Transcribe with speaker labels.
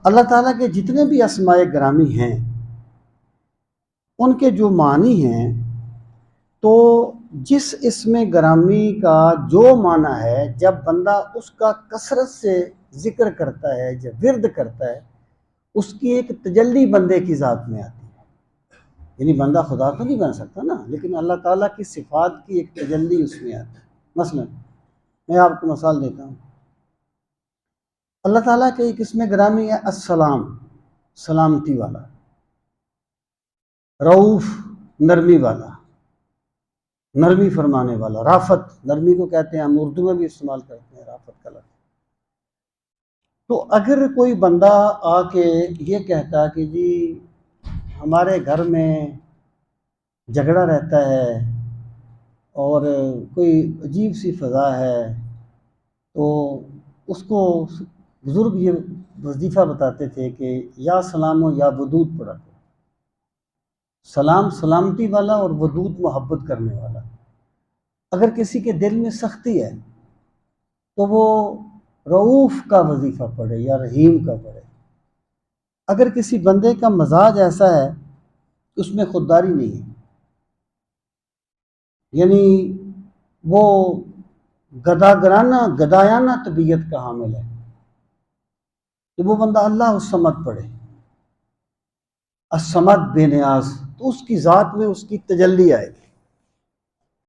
Speaker 1: اللہ تعالیٰ کے جتنے بھی اسماء گرامی ہیں ان کے جو معنی ہیں، تو جس اسم گرامی کا جو معنی ہے، جب بندہ اس کا کثرت سے ذکر کرتا ہے، جب ورد کرتا ہے، اس کی ایک تجلی بندے کی ذات میں آتی ہے۔ یعنی بندہ خدا تو نہیں بن سکتا نا، لیکن اللہ تعالیٰ کی صفات کی ایک تجلی اس میں آتی ہے۔ مثلا میں آپ کو مثال دیتا ہوں، اللہ تعالیٰ کے ایک اسم گرامی ہے السلام، سلامتی والا، رؤوف، نرمی والا، نرمی فرمانے والا، رافت، نرمی کو کہتے ہیں، ہم اردو میں بھی استعمال کرتے ہیں رافت کا لفظ۔ تو اگر کوئی بندہ آ کے یہ کہتا کہ جی ہمارے گھر میں جھگڑا رہتا ہے اور کوئی عجیب سی فضا ہے، تو اس کو بزرگ یہ وظیفہ بتاتے تھے کہ یا سلام و یا ودود پڑھا کرو۔ سلام سلامتی والا اور ودود محبت کرنے والا۔ اگر کسی کے دل میں سختی ہے تو وہ رؤوف کا وظیفہ پڑھے یا رحیم کا پڑھے۔ اگر کسی بندے کا مزاج ایسا ہے اس میں خودداری نہیں ہے، یعنی وہ گدایانہ طبیعت کا حامل ہے، تو وہ بندہ اللہ الصمد پڑھے، الصمد بے نیاز، تو اس کی ذات میں اس کی تجلی آئے گی۔